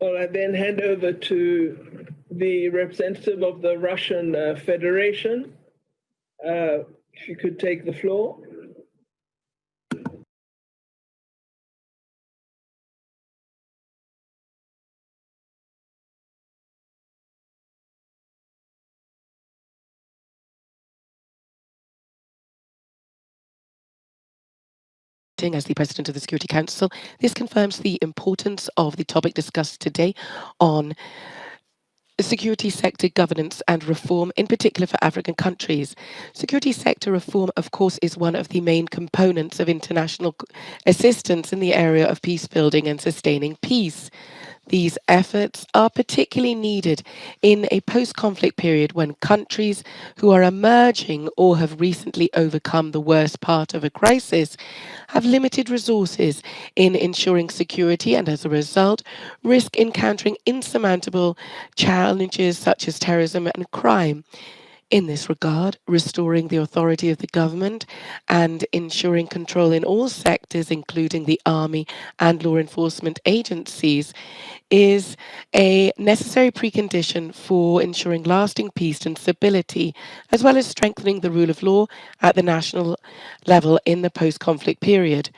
Well, I then hand over to the representative of the Russian Federation. If you could take the floor. As the President of the Security Council, this confirms the importance of the topic discussed today on security sector governance and reform, in particular for African countries. Security sector reform, of course, is one of the main components of international assistance in the area of peace building and sustaining peace. These efforts are particularly needed in a post-conflict period when countries who are emerging or have recently overcome the worst part of a crisis have limited resources in ensuring security and, as a result, risk encountering insurmountable challenges such as terrorism and crime. In this regard, restoring the authority of the government and ensuring control in all sectors, including the army and law enforcement agencies, is a necessary precondition for ensuring lasting peace and stability, as well as strengthening the rule of law at the national level in the post-conflict period.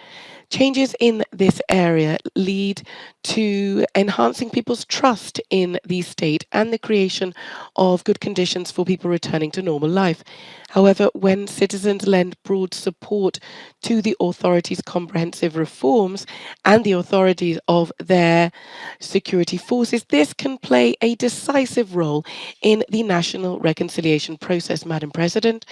Changes in this area lead to enhancing people's trust in the state and the creation of good conditions for people returning to normal life. However, when citizens lend broad support to the authorities' comprehensive reforms and the authorities of their security forces, this can play a decisive role in the national reconciliation process, Madam President.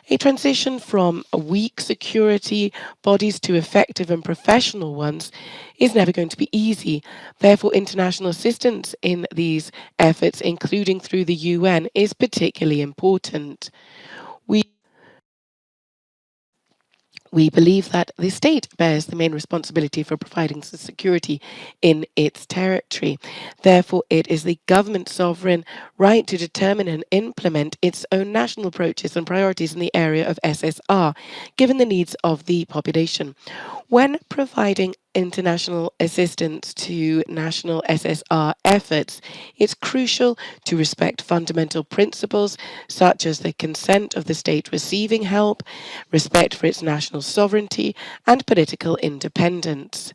A transition from weak security bodies to effective and professional ones is never going to be easy. Therefore, international assistance in these efforts, including through the UN, is particularly important. We believe that the state bears the main responsibility for providing security in its territory. Therefore, it is the government's sovereign right to determine and implement its own national approaches and priorities in the area of SSR, given the needs of the population. When providing international assistance to national SSR efforts, it's crucial to respect fundamental principles such as the consent of the state receiving help, respect for its national sovereignty, and political independence.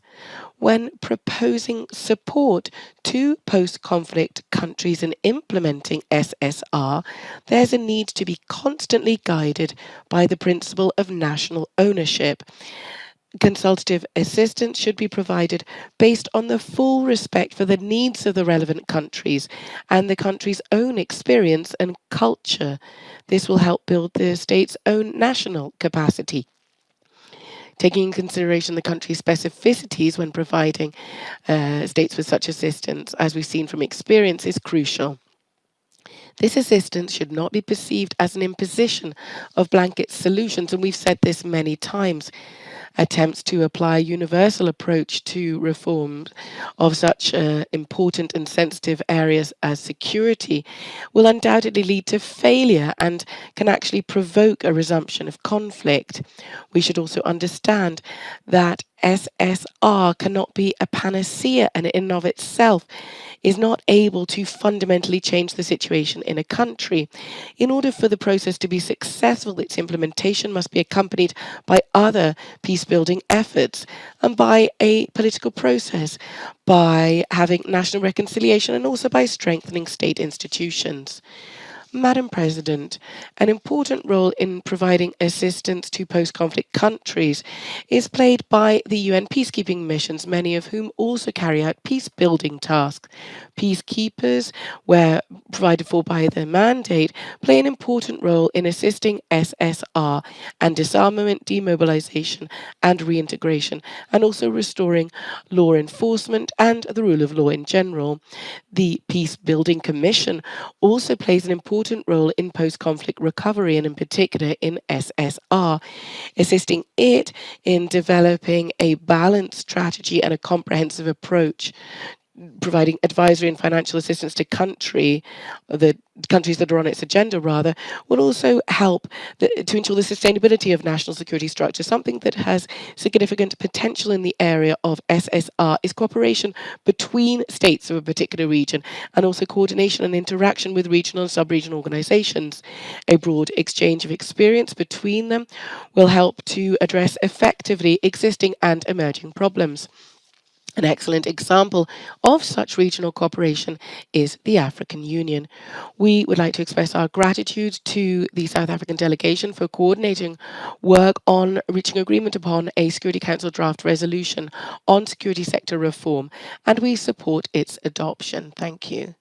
When proposing support to post-conflict countries in implementing SSR, there's a need to be constantly guided by the principle of national ownership. Consultative assistance should be provided based on the full respect for the needs of the relevant countries and the country's own experience and culture. This will help build the state's own national capacity. Taking in consideration the country's specificities when providing states with such assistance, as we've seen from experience, is crucial. This assistance should not be perceived as an imposition of blanket solutions, and we've said this many times. Attempts to apply a universal approach to reform of such important and sensitive areas as security will undoubtedly lead to failure and can actually provoke a resumption of conflict. We should also understand that SSR cannot be a panacea and in and of itself is not able to fundamentally change the situation in a country. In order for the process to be successful, its implementation must be accompanied by other peace-building efforts and by a political process, by having national reconciliation and also by strengthening state institutions. Madam President, an important role in providing assistance to post-conflict countries is played by the UN peacekeeping missions, many of whom also carry out peace-building tasks. Peacekeepers, where provided for by their mandate, play an important role in assisting SSR and disarmament, demobilization and reintegration, and also restoring law enforcement and the rule of law in general. The Peace-Building Commission also plays an important role in post-conflict recovery and in particular in SSR, assisting it in developing a balanced strategy and a comprehensive approach providing advisory and financial assistance to the countries that are on its agenda, rather, will also help to ensure the sustainability of national security structure. Something that has significant potential in the area of SSR is cooperation between states of a particular region, and also coordination and interaction with regional and sub-regional organizations. A broad exchange of experience between them will help to address effectively existing and emerging problems. An excellent example of such regional cooperation is the African Union. We would like to express our gratitude to the South African delegation for coordinating work on reaching agreement upon a Security Council draft resolution on security sector reform, and we support its adoption. Thank you.